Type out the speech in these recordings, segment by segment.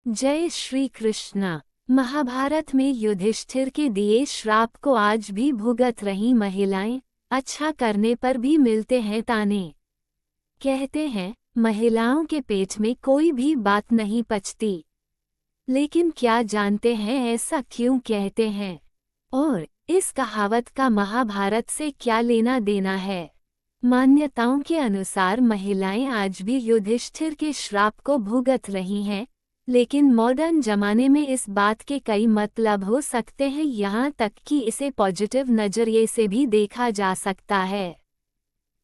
जय श्री कृष्ण। महाभारत में युधिष्ठिर के दिए श्राप को आज भी भुगत रही महिलाएं अच्छा करने पर भी मिलते हैं ताने। कहते हैं महिलाओं के पेट में कोई भी बात नहीं पचती। लेकिन क्या जानते हैं ऐसा क्यों कहते हैं और इस कहावत का महाभारत से क्या लेना देना है। मान्यताओं के अनुसार महिलाएं आज भी युधिष्ठिर के श्राप को भुगत रही हैं, लेकिन मॉडर्न जमाने में इस बात के कई मतलब हो सकते हैं, यहाँ तक कि इसे पॉजिटिव नज़रिए से भी देखा जा सकता है।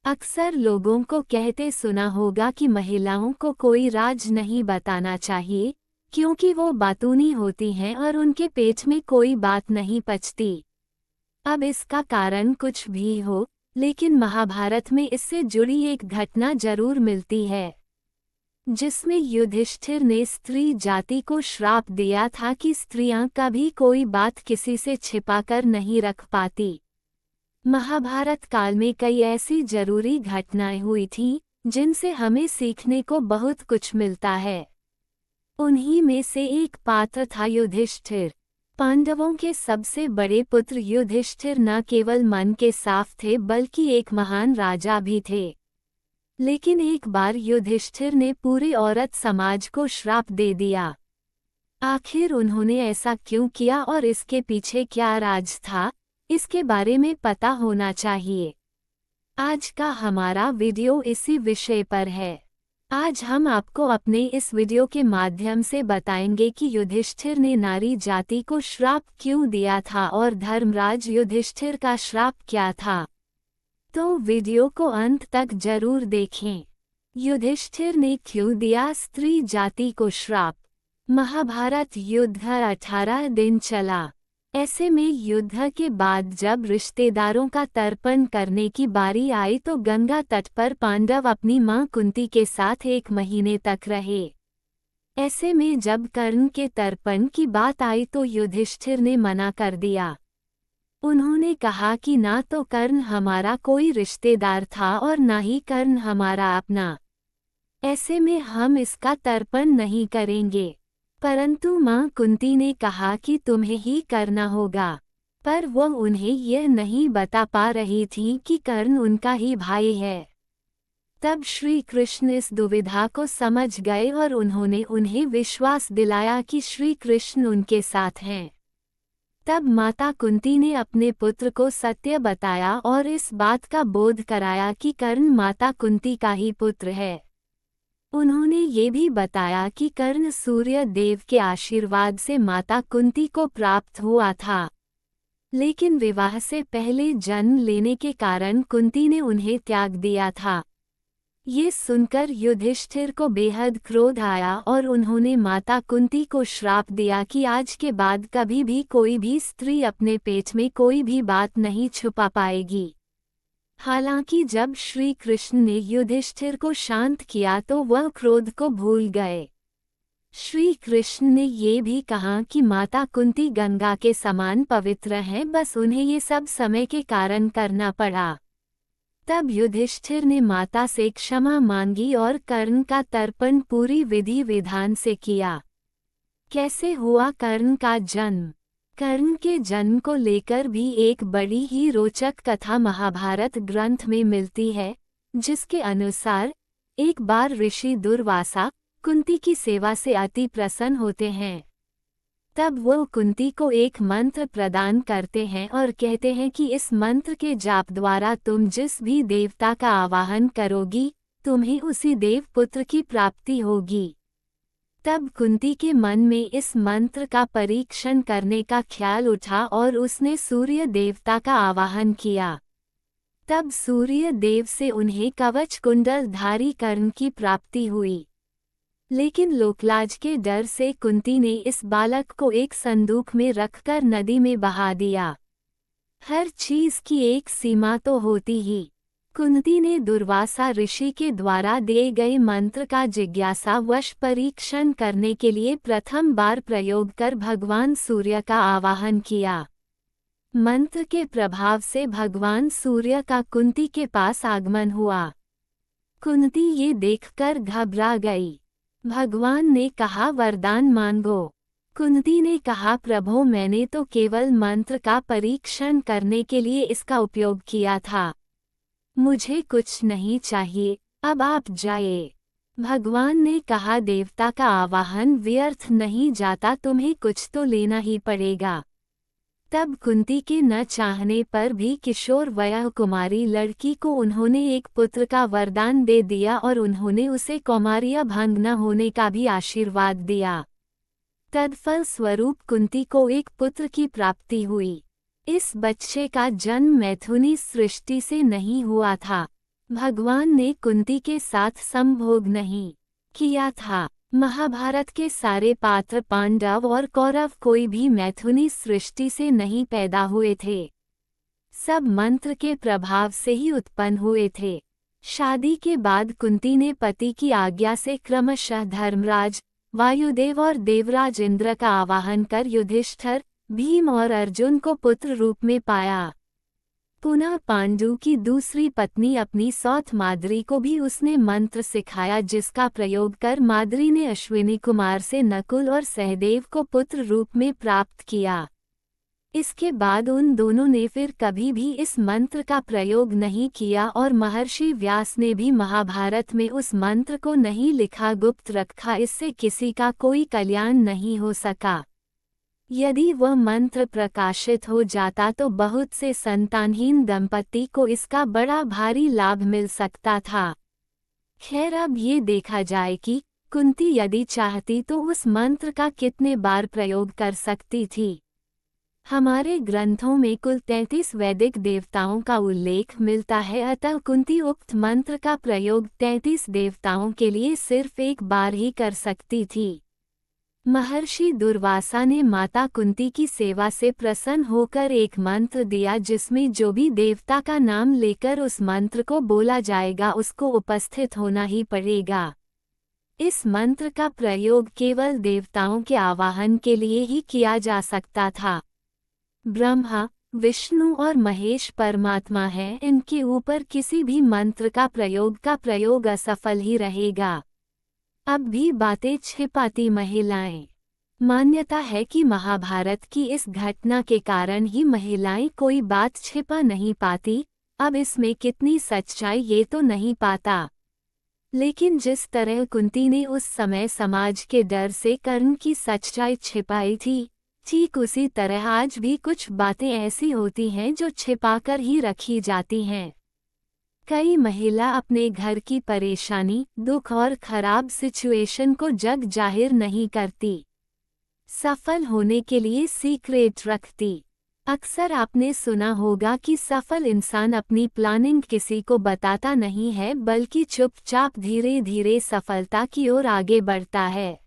अक्सर लोगों को कहते सुना होगा कि महिलाओं को कोई राज नहीं बताना चाहिए क्योंकि वो बातूनी होती हैं और उनके पेट में कोई बात नहीं पचती। अब इसका कारण कुछ भी हो, लेकिन महाभारत में इससे जुड़ी एक घटना जरूर मिलती है जिसमें युधिष्ठिर ने स्त्री जाति को श्राप दिया था कि स्त्रियां कभी कोई बात किसी से छिपाकर नहीं रख पाती। महाभारत काल में कई ऐसी जरूरी घटनाएं हुई थीं जिनसे हमें सीखने को बहुत कुछ मिलता है। उन्हीं में से एक पात्र था युधिष्ठिर। पांडवों के सबसे बड़े पुत्र युधिष्ठिर न केवल मन के साफ थे बल्कि एक महान राजा भी थे। लेकिन एक बार युधिष्ठिर ने पूरे औरत समाज को श्राप दे दिया। आखिर उन्होंने ऐसा क्यों किया और इसके पीछे क्या राज था, इसके बारे में पता होना चाहिए। आज का हमारा वीडियो इसी विषय पर है। आज हम आपको अपने इस वीडियो के माध्यम से बताएंगे कि युधिष्ठिर ने नारी जाति को श्राप क्यों दिया था और धर्मराज युधिष्ठिर का श्राप क्या था। तो वीडियो को अंत तक जरूर देखें। युधिष्ठिर ने क्यों दिया स्त्री जाति को श्राप। महाभारत युद्ध 18 दिन चला। ऐसे में युद्ध के बाद जब रिश्तेदारों का तर्पण करने की बारी आई तो गंगा तट पर पांडव अपनी मां कुंती के साथ 1 महीने तक रहे। ऐसे में जब कर्ण के तर्पण की बात आई तो युधिष्ठिर ने मना कर दिया। उन्होंने कहा कि ना तो कर्ण हमारा कोई रिश्तेदार था और ना ही कर्ण हमारा अपना। ऐसे में हम इसका तर्पण नहीं करेंगे। परंतु मां कुंती ने कहा कि तुम्हें ही करना होगा, पर वह उन्हें यह नहीं बता पा रही थी कि कर्ण उनका ही भाई है। तब श्री कृष्ण इस दुविधा को समझ गए और उन्होंने उन्हें विश्वास दिलाया कि श्री कृष्ण उनके साथ हैं। तब माता कुंती ने अपने पुत्र को सत्य बताया और इस बात का बोध कराया कि कर्ण माता कुंती का ही पुत्र है। उन्होंने ये भी बताया कि कर्ण सूर्य देव के आशीर्वाद से माता कुंती को प्राप्त हुआ था, लेकिन विवाह से पहले जन्म लेने के कारण कुंती ने उन्हें त्याग दिया था। ये सुनकर युधिष्ठिर को बेहद क्रोध आया और उन्होंने माता कुंती को श्राप दिया कि आज के बाद कभी भी कोई भी स्त्री अपने पेट में कोई भी बात नहीं छुपा पाएगी। हालांकि जब श्री कृष्ण ने युधिष्ठिर को शांत किया तो वह क्रोध को भूल गए। श्री कृष्ण ने ये भी कहा कि माता कुंती गंगा के समान पवित्र हैं, बस उन्हें ये सब समय के कारण करना पड़ा। तब युधिष्ठिर ने माता से क्षमा मांगी और कर्ण का तर्पण पूरी विधि विधान से किया। कैसे हुआ कर्ण का जन्म। कर्ण के जन्म को लेकर भी एक बड़ी ही रोचक कथा महाभारत ग्रंथ में मिलती है, जिसके अनुसार एक बार ऋषि दुर्वासा कुंती की सेवा से अति प्रसन्न होते हैं। तब वो कुंती को एक मंत्र प्रदान करते हैं और कहते हैं कि इस मंत्र के जाप द्वारा तुम जिस भी देवता का आवाहन करोगी तुम्हें उसी देव पुत्र की प्राप्ति होगी। तब कुंती के मन में इस मंत्र का परीक्षण करने का ख्याल उठा और उसने सूर्य देवता का आवाहन किया। तब सूर्य देव से उन्हें कवच कुंडल धारी कर्ण की प्राप्ति हुई। लेकिन लोकलाज के डर से कुंती ने इस बालक को एक संदूक में रखकर नदी में बहा दिया। हर चीज की एक सीमा तो होती ही। कुंती ने दुर्वासा ऋषि के द्वारा दिए गए मंत्र का जिज्ञासावश परीक्षण करने के लिए प्रथम बार प्रयोग कर भगवान सूर्य का आवाहन किया। मंत्र के प्रभाव से भगवान सूर्य का कुंती के पास आगमन हुआ। कुंती ये देखकर घबरा गई। भगवान ने कहा वरदान मांगो। कुंती ने कहा प्रभु मैंने तो केवल मंत्र का परीक्षण करने के लिए इसका उपयोग किया था। मुझे कुछ नहीं चाहिए, अब आप जाइए। भगवान ने कहा देवता का आवाहन व्यर्थ नहीं जाता, तुम्हें कुछ तो लेना ही पड़ेगा। तब कुंती के न चाहने पर भी किशोर वयः कुमारी लड़की को उन्होंने एक पुत्र का वरदान दे दिया और उन्होंने उसे कौमार्य भंग न होने का भी आशीर्वाद दिया। तत्फल स्वरूप कुंती को एक पुत्र की प्राप्ति हुई। इस बच्चे का जन्म मैथुनी सृष्टि से नहीं हुआ था। भगवान ने कुंती के साथ संभोग नहीं किया था। महाभारत के सारे पात्र पांडव और कौरव कोई भी मैथुनी सृष्टि से नहीं पैदा हुए थे। सब मंत्र के प्रभाव से ही उत्पन्न हुए थे। शादी के बाद कुंती ने पति की आज्ञा से क्रमशः धर्मराज, वायुदेव और देवराज इंद्र का आवाहन कर युधिष्ठिर, भीम और अर्जुन को पुत्र रूप में पाया। पुनः पांडु की दूसरी पत्नी अपनी सौत माद्री को भी उसने मंत्र सिखाया, जिसका प्रयोग कर माद्री ने अश्विनी कुमार से नकुल और सहदेव को पुत्र रूप में प्राप्त किया। इसके बाद उन दोनों ने फिर कभी भी इस मंत्र का प्रयोग नहीं किया और महर्षि व्यास ने भी महाभारत में उस मंत्र को नहीं लिखा, गुप्त रखा। इससे किसी का कोई कल्याण नहीं हो सका। यदि वह मंत्र प्रकाशित हो जाता तो बहुत से संतानहीन दंपति को इसका बड़ा भारी लाभ मिल सकता था। खैर अब ये देखा जाए कि कुंती यदि चाहती तो उस मंत्र का कितने बार प्रयोग कर सकती थी। हमारे ग्रंथों में कुल 33 वैदिक देवताओं का उल्लेख मिलता है, अतः कुंती उक्त मंत्र का प्रयोग 33 देवताओं के लिए सिर्फ एक बार ही कर सकती थी। महर्षि दुर्वासा ने माता कुंती की सेवा से प्रसन्न होकर एक मंत्र दिया, जिसमें जो भी देवता का नाम लेकर उस मंत्र को बोला जाएगा उसको उपस्थित होना ही पड़ेगा। इस मंत्र का प्रयोग केवल देवताओं के आवाहन के लिए ही किया जा सकता था। ब्रह्मा, विष्णु और महेश परमात्मा हैं, इनके ऊपर किसी भी मंत्र का प्रयोग असफल ही रहेगा। अब भी बातें छिपाती महिलाएं। मान्यता है कि महाभारत की इस घटना के कारण ही महिलाएं कोई बात छिपा नहीं पाती। अब इसमें कितनी सच्चाई ये तो नहीं पाता, लेकिन जिस तरह कुंती ने उस समय समाज के डर से कर्ण की सच्चाई छिपाई थी, ठीक उसी तरह आज भी कुछ बातें ऐसी होती हैं जो छिपाकर ही रखी जाती हैं। कई महिला अपने घर की परेशानी, दुख और खराब सिचुएशन को जग जाहिर नहीं करती। सफल होने के लिए सीक्रेट रखती। अक्सर आपने सुना होगा कि सफल इंसान अपनी प्लानिंग किसी को बताता नहीं है, बल्कि चुपचाप धीरे धीरे सफलता की ओर आगे बढ़ता है।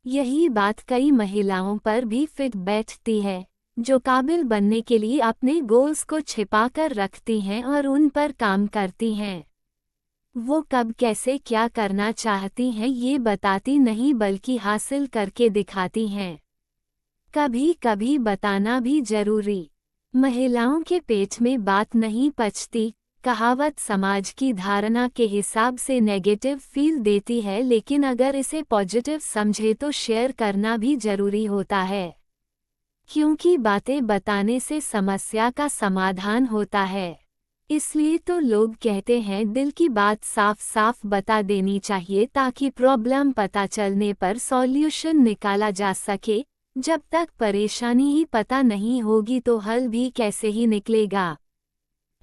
यही बात कई महिलाओं पर भी फिट बैठती है, जो काबिल बनने के लिए अपने गोल्स को छिपा कर रखती हैं और उन पर काम करती हैं। वो कब कैसे क्या करना चाहती हैं ये बताती नहीं, बल्कि हासिल करके दिखाती हैं। कभी कभी बताना भी जरूरी। महिलाओं के पेट में बात नहीं पचती। कहावत समाज की धारणा के हिसाब से नेगेटिव फील देती है, लेकिन अगर इसे पॉजिटिव समझे तो शेयर करना भी जरूरी होता है, क्योंकि बातें बताने से समस्या का समाधान होता है। इसलिए तो लोग कहते हैं दिल की बात साफ साफ बता देनी चाहिए, ताकि प्रॉब्लम पता चलने पर सॉल्यूशन निकाला जा सके। जब तक परेशानी ही पता नहीं होगी तो हल भी कैसे ही निकलेगा।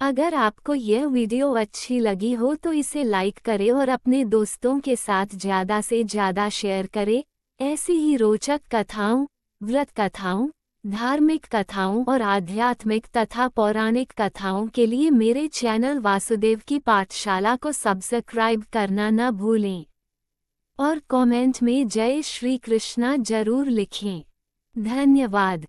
अगर आपको यह वीडियो अच्छी लगी हो तो इसे लाइक करें और अपने दोस्तों के साथ ज़्यादा से ज़्यादा शेयर करें। ऐसी ही रोचक कथाओं, व्रत कथाओं, धार्मिक कथाओं और आध्यात्मिक तथा पौराणिक कथाओं के लिए मेरे चैनल वासुदेव की पाठशाला को सब्सक्राइब करना न भूलें और कमेंट में जय श्री कृष्णा जरूर लिखें। धन्यवाद।